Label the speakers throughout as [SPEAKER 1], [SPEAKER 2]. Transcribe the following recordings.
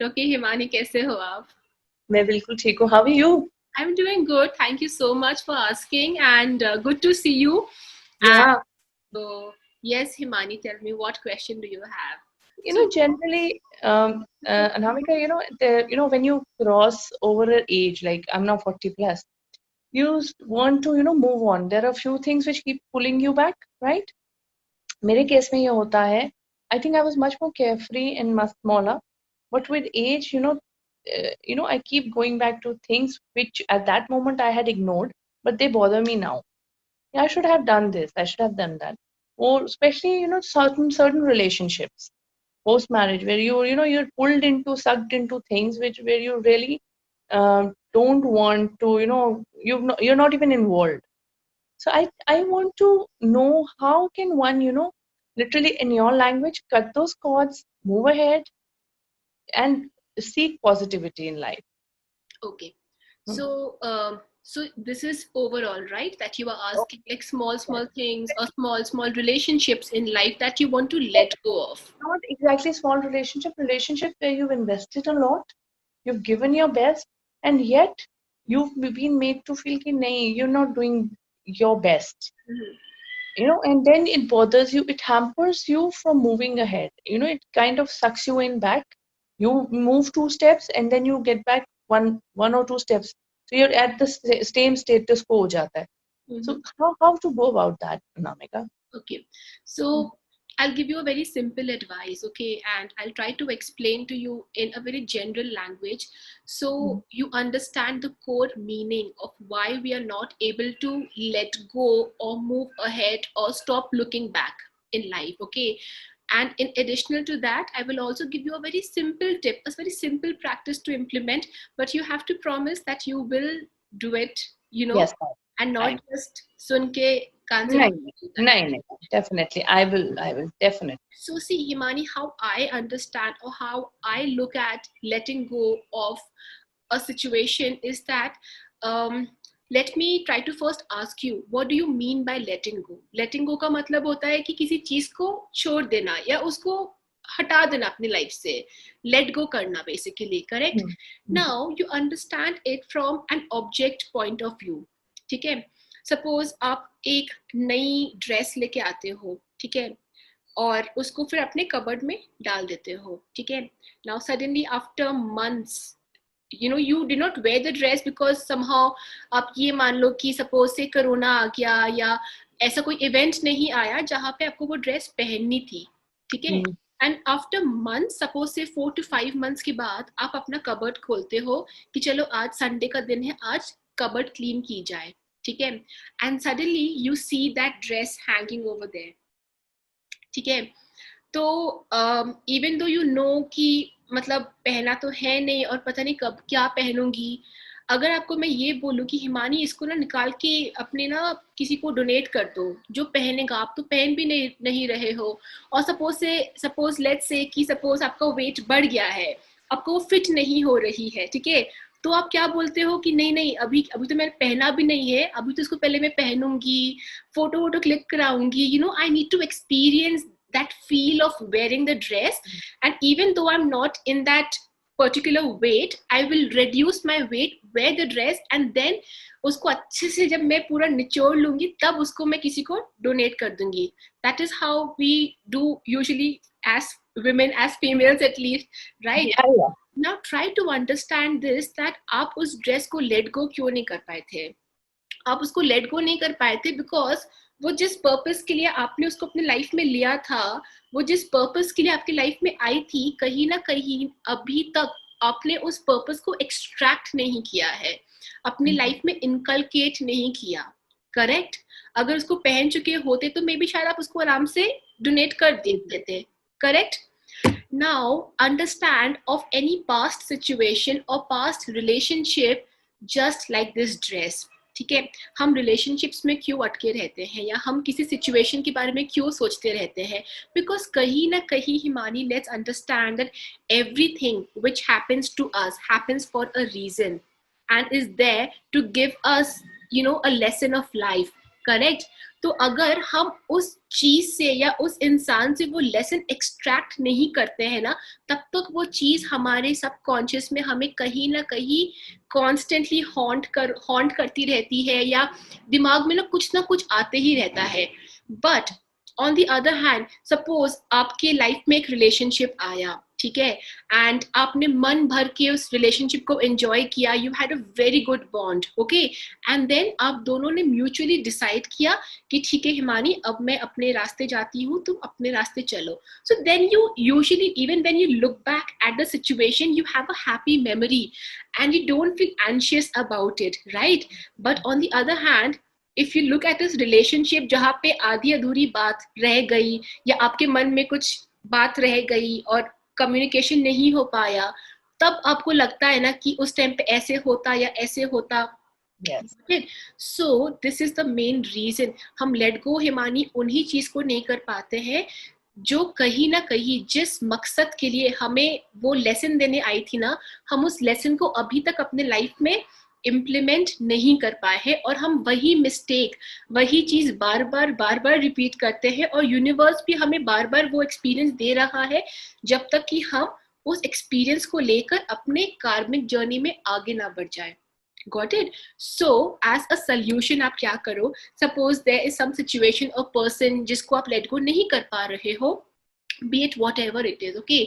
[SPEAKER 1] Okay, Himani, कैसे हो आप?
[SPEAKER 2] मैं बिल्कुल ठीक हूँ. How are you?
[SPEAKER 1] I'm doing good. Thank you so much for asking, and good to see you. And
[SPEAKER 2] Yeah,
[SPEAKER 1] so, yes, Himani, tell me what question do you have?
[SPEAKER 2] you
[SPEAKER 1] So,
[SPEAKER 2] know, generally, Anamika, when you cross over an age, like I'm now 40 plus, want to, move on. There are a few things which keep pulling you back, right? मेरे case में ये होता है. I think I was much more carefree and much smaller, but with age, I keep going back to things which at that moment I had ignored, but they bother me now. Yeah, I should have done this. I should have done that. Or especially, certain relationships post marriage where you're pulled into, sucked into things which where you really don't want to, you're not even involved. So I want to know how can one, literally in your language, cut those cords, move ahead, and seek positivity in life.
[SPEAKER 1] okay.
[SPEAKER 2] Hmm.
[SPEAKER 1] So this is overall, right? That you are
[SPEAKER 2] Oh,
[SPEAKER 1] asking like small,
[SPEAKER 2] yes.
[SPEAKER 1] small things or small, small relationships in life that you want to let go of.
[SPEAKER 2] Not exactly small relationship where you've invested a lot, you've given your best, and yet you've been made to feel कि नहीं, you're not doing your best.
[SPEAKER 1] Mhm.
[SPEAKER 2] And then it bothers you, it hampers you from moving ahead. It kind of sucks you in back. You move 2 steps and then you get back one or 2 steps. So you're at the same status quo हो जाता है. So
[SPEAKER 1] Mhm.
[SPEAKER 2] how to go about that, Namika?
[SPEAKER 1] Okay, so I'll give you a very simple advice, okay, and I'll try to explain to you in a very general language so you understand the core meaning of why we are not able to let go or move ahead or stop looking back in life, okay. And in additional to that, I will also give you a very simple tip, a very simple practice to implement, but you have to promise that you will do it, you know,
[SPEAKER 2] Yes,
[SPEAKER 1] and
[SPEAKER 2] fine.
[SPEAKER 1] not just sun ke kaan se
[SPEAKER 2] नहीं,
[SPEAKER 1] निकलता है.
[SPEAKER 2] नहीं, नहीं, definitely. I will definitely.
[SPEAKER 1] So, see, Himani, how I understand or how I look at letting go of a situation is that um, let me try to first ask you, what do you mean by letting go? Letting go का मतलब होता है कि किसी चीज को छोड़ देना या उसको हटा देना अपनी लाइफ से. Let go करना basically, correct?
[SPEAKER 2] Hmm. Hmm.
[SPEAKER 1] Now you understand it from an object point of view. ठीक है? Suppose आप एक नई ड्रेस लेके आते हो, ठीक है, और उसको फिर अपने कबर्ड में डाल देते हो, ठीक है. Now suddenly after months you did not wear the dress because somehow आप ये मान लो कि सपोज से कोरोना आ गया या ऐसा कोई इवेंट नहीं आया जहां पे आपको वो ड्रेस पहननी थी, ठीक है.
[SPEAKER 2] Hmm.
[SPEAKER 1] And after month, suppose से 4 to 5 months के बाद आप अपना कबर्ड खोलते हो कि चलो आज संडे का दिन है, आज कबर्ड क्लीन की जाए, ठीक है. And suddenly you see that dress hanging over there, ठीक है. तो इवन दो यू नो कि मतलब पहना तो है नहीं और पता नहीं कब क्या पहनूंगी, अगर आपको मैं ये बोलूँ कि हिमानी इसको ना निकाल के अपने ना किसी को डोनेट कर दो जो पहनेगा, आप तो पहन भी नहीं रहे हो, और सपोज लेट्स से कि सपोज आपका वेट बढ़ गया है, आपको वो फिट नहीं हो रही है, ठीक है. तो आप क्या बोलते हो कि नहीं नहीं, अभी अभी तो मैंने पहना भी नहीं है, अभी तो इसको पहले मैं पहनूंगी, फोटो वोटो क्लिक कराऊंगी, I need to experience that feel of wearing the dress. And even though I'm not in that particular weight, I will reduce my weight, wear the dress, and then उसको अच्छे से जब मैं पूरा निचोड़ लूंगी तब उसको मैं किसी को डोनेट कर दूंगी. That is how we do usually as women, as females at least, right?
[SPEAKER 2] Yeah, yeah.
[SPEAKER 1] Now try to understand this, that आप उस ड्रेस को लेट गो क्यों नहीं कर पाए थे. आप उसको लेट गो नहीं कर पाए थे बिकॉज वो जिस पर्पस के लिए आपने उसको अपने लाइफ में लिया था, वो जिस पर्पस के लिए आपकी लाइफ में आई थी, कहीं ना कहीं अभी तक आपने उस पर्पस को एक्सट्रैक्ट नहीं किया है, अपनी लाइफ में इनकलकेट नहीं किया, करेक्ट. अगर उसको पहन चुके होते तो मे बी शायद आप उसको आराम से डोनेट कर देते थे, correct. Now understand of any past situation or past relationship just like this dress, ठीक है. हम रिलेशनशिप्स में क्यों अटके रहते हैं या हम किसी सिचुएशन के बारे में क्यों सोचते रहते हैं, बिकॉज कहीं ना कहीं Himani, let's understand that everything which happens to us happens for a reason and is there to give us a lesson of life. Correct. तो अगर हम उस चीज से या उस इंसान से वो लेसन एक्सट्रैक्ट नहीं करते हैं ना, तब तक वो चीज हमारे सबकॉन्शियस में हमें कहीं ना कहीं कॉन्स्टेंटली हॉन्ट करती रहती है, या दिमाग में ना कुछ आते ही रहता है. But on the other hand, suppose आपके लाइफ में एक रिलेशनशिप आया, ठीक है, एंड आपने मन भर के उस रिलेशनशिप को एंजॉय किया, you had a very good bond, okay, and then आप दोनों ने म्यूचुअली डिसाइड किया कि ठीक है हिमानी, अब मैं अपने रास्ते जाती हूँ, तुम अपने रास्ते चलो. So then you usually, even when you look back at the situation, you have a happy memory and you don't feel anxious about it, right? But on the other hand, if you look at this relationship जहाँ पे आधी अधूरी बात रह गई, या आपके मन में कुछ बात रह गई और कम्युनिकेशन नहीं हो पाया, तब आपको लगता है ना कि उस टाइम पे ऐसे होता या ऐसे होता.
[SPEAKER 2] Yes.
[SPEAKER 1] So this is the main reason हम लेट गो हिमानी उन्हीं चीज को नहीं कर पाते हैं जो कहीं ना कहीं जिस मकसद के लिए हमें वो लेसन देने आई थी ना, हम उस लेसन को अभी तक अपने लाइफ में इम्प्लीमेंट नहीं कर पाए हैं, और हम वही मिस्टेक, वही चीज बार बार रिपीट करते हैं, और यूनिवर्स भी हमें बार बार वो एक्सपीरियंस दे रहा है जब तक कि हम उस एक्सपीरियंस को लेकर अपने कार्मिक जर्नी में आगे ना बढ़ जाए. Got it? So, as a solution आप क्या करो? Suppose there is some situation or person जिसको आप let go नहीं कर पा रहे हो, be it whatever it is, okay?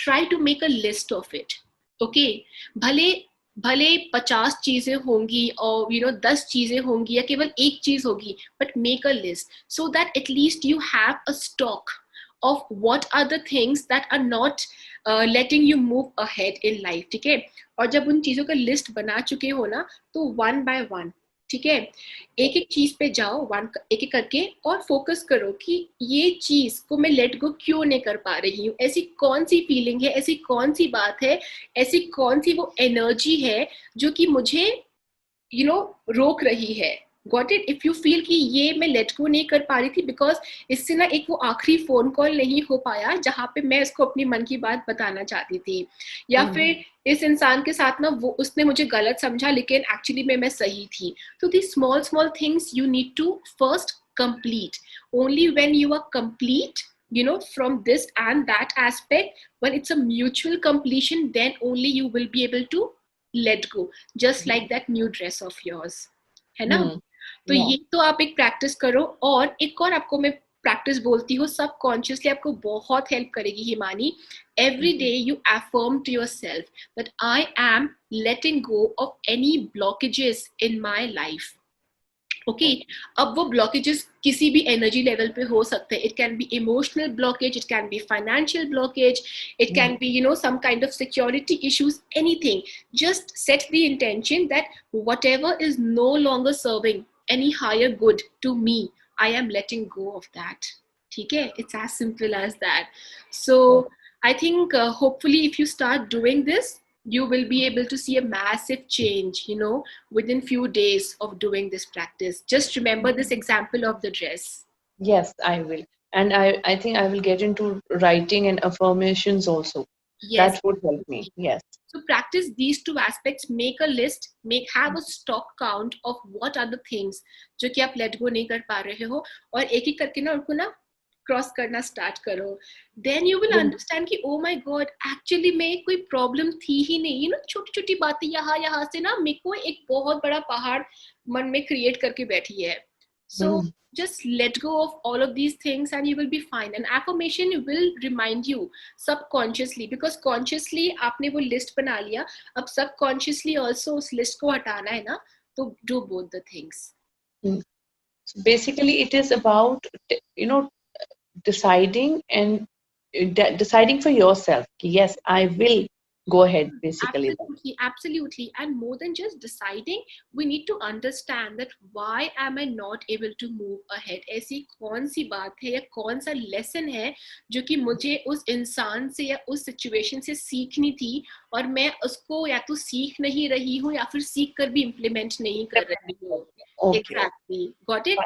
[SPEAKER 1] Try to make a list of it, okay? भले भले 50 चीजें होंगी और 10 चीजें होंगी या केवल एक चीज होगी, but make a list so that at least you have a stock of what are the things that are not letting you move ahead in life, ठीक है. और जब उन चीजों का लिस्ट बना चुके हो ना, तो वन बाय वन, ठीक है, एक एक चीज पे जाओ, वन एक एक करके, और फोकस करो कि ये चीज को मैं लेट गो क्यों नहीं कर पा रही हूँ, ऐसी कौन सी फीलिंग है, ऐसी कौन सी बात है, ऐसी कौन सी वो एनर्जी है जो कि मुझे रोक रही है. Got it? If you feel कि ये मैं लेट गो नहीं कर पा रही थी बिकॉज इससे ना एक वो आखिरी फोन कॉल नहीं हो पाया जहां पे मैं उसको अपनी मन की बात बताना चाहती थी, या फिर इस इंसान के साथ ना वो उसने मुझे गलत समझा लेकिन एक्चुअली में मैं सही थी. तो the small small things you need to first complete. Only when you are complete, from this and that aspect, when it's a mutual completion, then only you will be able to let go, just like that new dress of yours, है ना. तो ये तो आप एक practice करो, और एक और आपको मैं प्रैक्टिस बोलती हूँ, सब कॉन्शियसली आपको बहुत हेल्प करेगी Himani. Every day you affirm to yourself that I am letting go of any blockages in my life. Okay, अब वो ब्लॉकेजेस किसी भी एनर्जी लेवल पे हो सकते हैं. It can be emotional blockage, it can be financial blockage, it can be some kind of security issues, anything. Just set the intention that whatever is no longer serving any higher good to me, I am letting go of that. ठीक है? It's as simple as that. So I think hopefully if you start doing this, you will be able to see a massive change, within few days of doing this practice. Just remember this example of the dress.
[SPEAKER 2] Yes, I will. And I think I will get into writing and affirmations also.
[SPEAKER 1] Yes.
[SPEAKER 2] That would help me. Yes.
[SPEAKER 1] So practice these two aspects, make a list, have a stock count of what are the things जो कि आप let go नहीं कर पा रहे हो, और एक एक करके ना उनको ना क्रॉस करना स्टार्ट करो. देन यू विल अंडरस्टैंड कि ओ माय गॉड, एक्चुअली में कोई प्रॉब्लम थी ही नहीं. छोटी छोटी बातें यहाँ से ना मेरे को एक बहुत बड़ा पहाड़ मन में क्रिएट करके बैठी है. So just let go of all of these things and you will be fine. And affirmation will remind you subconsciously, because consciously आपने वो list बना लिया, अब subconsciously also उस list को हटाना है ना, तो do both the things.
[SPEAKER 2] So basically it is about deciding and deciding for yourself. Yes, I will go ahead, basically.
[SPEAKER 1] Absolutely. And more than just deciding, we need to understand that why am I not able to move ahead? ऐसी कौन सी बात है या कौन सा lesson है जो कि मुझे उस इंसान से या उस सिचुएशन से सीखनी थी, और मैं उसको या तो सीख नहीं रही हूँ या फिर सीख कर भी इम्प्लीमेंट नहीं कर रही हूँ. Exactly. Got it?